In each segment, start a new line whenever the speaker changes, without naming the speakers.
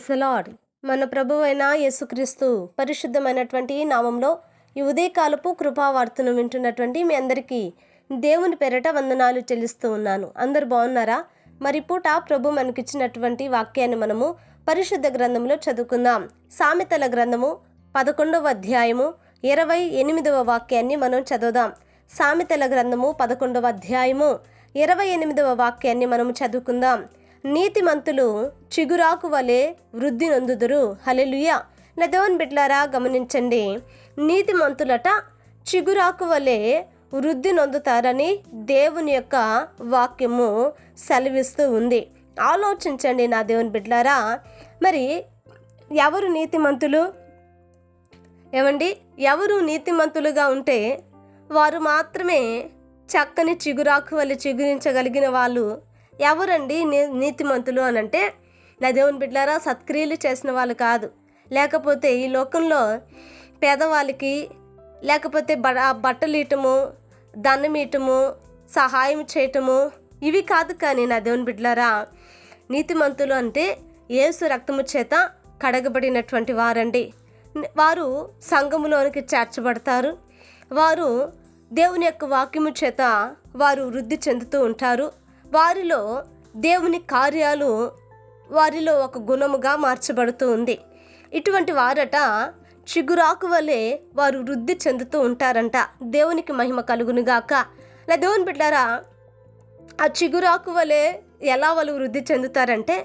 Praise the lord. మన ప్రభువైన యేసుక్రీస్తు పరిశుద్ధమైనటువంటి నామంలో ఈ ఉదయకాలపు కృపావార్తను వింటున్నటువంటి మీ అందరికీ దేవుని పేరట వందనాలు చెల్లిస్తూ ఉన్నాను. అందరు బాగున్నారా? మరి పూట ప్రభు మనకిచ్చినటువంటి వాక్యాన్ని మనము పరిశుద్ధ గ్రంథంలో చదువుకుందాం. సామెతల గ్రంథము 11వ అధ్యాయము 28వ వాక్యాన్ని మనం చదువుదాం. సామెతల గ్రంథము 11వ అధ్యాయము 28వ వాక్యాన్ని మనము చదువుకుందాం. నీతిమంతులు చిగురాకు వలె వృద్ధి నొందుదురు. హల్లెలూయా. నా దేవుని బిడ్డలారా గమనించండి, నీతిమంతులట చిగురాకు వలె వృద్ధి నొందుతారని దేవుని యొక్క వాక్యము సెలవిస్తూ ఉంది. ఆలోచించండి నా దేవుని బిడ్డలారా, మరి ఎవరు నీతిమంతులు? ఎవరు నీతిమంతులుగా ఉంటే వారు మాత్రమే చక్కని చిగురాకు వలె చిగురించగలిగిన వాళ్ళు ఎవరండి నీతిమంతులు అని అంటే, నా దేవుని బిడ్డలారా, సత్క్రియలు చేసిన వాళ్ళు కాదు, లేకపోతే ఈ లోకంలో పేదవాళ్ళకి లేకపోతే బట్టలు ఇయటము, దండం ఇయటము, సహాయం చేయటము ఇవి కాదు. కానీ నా దేవుని బిడ్డలారా, నీతిమంతులు అంటే యేసు రక్తము చేత కడగబడినటువంటి వారండి. వారు సంఘములోనికి చేర్చబడతారు. వారు దేవుని యొక్క వాక్యము చేత వారు వృద్ధి చెందుతూ ఉంటారు. వారిలో దేవుని కార్యాలు వారిలో ఒక గుణముగా మార్చబడుతూ ఉంది. ఇటువంటి వారట చిగురాకు వలె వారు వృద్ధి చెందుతూ ఉంటారంట. దేవునికి మహిమ కలుగునుగాక. నా దేవుని బిడ్డలారా, ఆ చిగురాకు వలె ఎలా వాళ్ళు వృద్ధి చెందుతారంటే,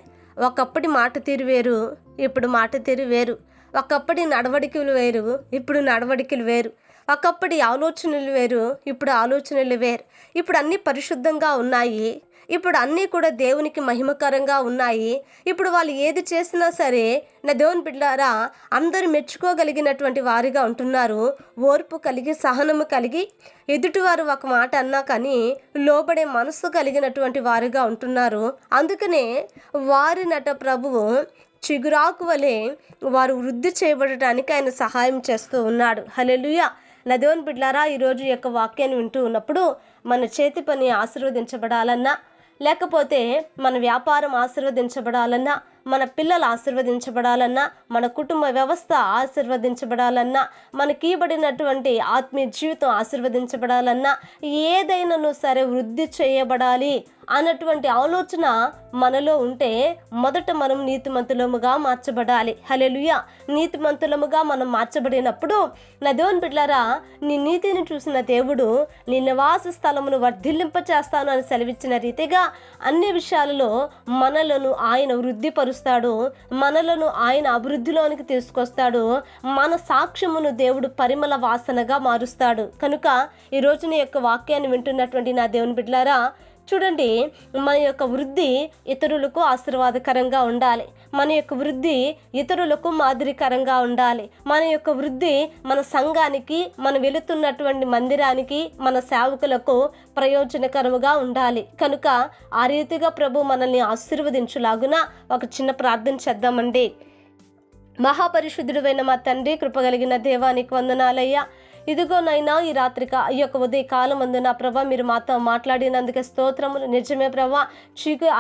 ఒకప్పటి మాట తీరు వేరు, ఇప్పుడు మాట తీరు వేరు. ఒకప్పటి నడవడికలు వేరు, ఇప్పుడు నడవడికలు వేరు. ఒకప్పటి ఆలోచనలు వేరు, ఇప్పుడు ఆలోచనలు వేరు. ఇప్పుడు అన్నీ పరిశుద్ధంగా ఉన్నాయి. ఇప్పుడు అన్నీ కూడా దేవునికి మహిమకరంగా ఉన్నాయి. ఇప్పుడు వాళ్ళు ఏది చేసినా సరే నా దేవుని బిడ్డలారా, అందరూ మెచ్చుకోగలిగినటువంటి వారిగా ఉంటున్నారు. ఓర్పు కలిగి, సహనము కలిగి, ఎదుటివారు ఒక మాట అన్నా కానీ లోబడే మనసు కలిగినటువంటి వారిగా ఉంటున్నారు. అందుకనే వారినట ప్రభువు చిగురాకు వలె వారు వృద్ధి చేయబడటానికి ఆయన సహాయం చేస్తూ ఉన్నాడు. హల్లెలూయా. నా దేవుని బిడ్డలారా, ఈరోజు యొక్క వాక్యాన్ని వింటూ ఉన్నప్పుడు మన చేతి పని ఆశీర్వదించబడాలన్నా, లేకపోతే మన వ్యాపారం ఆశీర్వదించబడాలన్నా, మన పిల్లలు ఆశీర్వదించబడాలన్నా, మన కుటుంబ వ్యవస్థ ఆశీర్వదించబడాలన్నా, మనకి ఇవ్వబడినటువంటి ఆత్మీయ జీవితం ఆశీర్వదించబడాలన్నా, ఏదైనాను సరే వృద్ధి చేయబడాలి అన్నటువంటి ఆలోచన మనలో ఉంటే మొదట మనం నీతిమంతులముగా మార్చబడాలి. హల్లెలూయా. నీతిమంతులముగా మనం మార్చబడినప్పుడు నా దేవుని బిడ్డలారా, నీ నీతిని చూసిన దేవుడు నీ నివాస స్థలమును వర్ధిల్లింప చేస్తాను అని సెలవిచ్చిన రీతిగా అన్ని విషయాలలో మనలను ఆయన వృద్ధిపరుస్తాడు. మనలను ఆయన అభివృద్ధిలోనికి తీసుకొస్తాడు. మన సాక్ష్యమును దేవుడు పరిమళ వాసనగా మారుస్తాడు. కనుక ఈరోజు నీ యొక్క వాక్యాన్ని వింటున్నటువంటి నా దేవుని బిడ్డలారా, చూడండి, మన యొక్క వృద్ధి ఇతరులకు ఆశీర్వాదకరంగా ఉండాలి. మన యొక్క వృద్ధి ఇతరులకు మాదిరికరంగా ఉండాలి. మన యొక్క వృద్ధి మన సంఘానికి, మనం వెళుతున్నటువంటి మందిరానికి, మన సేవకులకు ప్రయోజనకరముగా ఉండాలి. కనుక ఆ రీతిగా ప్రభు మనల్ని ఆశీర్వదించులాగున ఒక చిన్న ప్రార్థన చేద్దామండి. మహాపరిశుద్ధుడైన మా తండ్రి, కృపగలిగిన దేవానికి వందనాలయ్యా. ఇదిగోనైనా ఈ రాత్రిక ఈ యొక్క ఉదయ కాలం అందు నా ప్రభా మీరు మాతో మాట్లాడినందుకే స్తోత్రములు. నిజమే ప్రభా,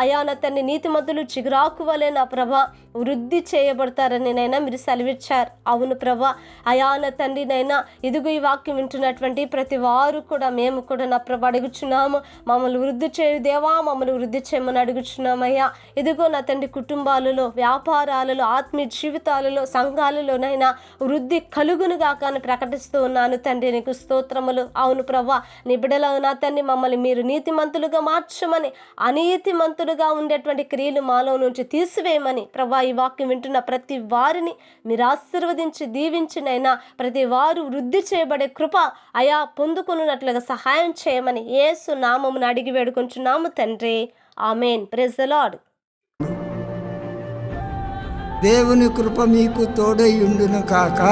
అయాన తండ్రి నీతిమంతులు చిగురాకు వలె నా ప్రభా వృద్ధి చేయబడతారని నైనా మీరు సెలవిచ్చారు. అవును ప్రభా, అయాన తండ్రి నైనా ఇదిగో ఈ వాక్యం వింటున్నటువంటి ప్రతి వారు కూడా మేము కూడా నా ప్రభా అడుగుచున్నాము, మమ్మల్ని వృద్ధి చేయు దేవా, మమ్మల్ని వృద్ధి చేయమని అడుగుచున్నామయ్యా. ఇదిగో నా తండ్రి కుటుంబాలలో, వ్యాపారాలలో, ఆత్మీయ జీవితాలలో, సంఘాలలోనైనా వృద్ధి కలుగునుగా కానీ ప్రకటిస్తూ ఉన్నాను తండ్రి. నీకు స్తోత్రములు. అవును ప్రభా, నీ బిడ్డల నా తండ్రి మమ్మల్ని మీరు నీతిమంతులుగా మార్చమని, అనీతిమంతులుగా ఉండేటువంటి క్రియలు మాలో నుంచి తీసివేయమని ప్రభా ఈ వాక్యం వింటున్న ప్రతి వారిని మీరు ఆశీర్వదించి దీవించినైనా ప్రతి వారు వృద్ధి చేయబడే కృప అయా పొందుకున్నట్లుగా సహాయం చేయమని యేసు నామమును అడిగి వేడుకొంచున్నాము తండ్రి. ఆమేన్. Praise the lord.
దేవుని కృప మీకు తోడై ఉండును కాక.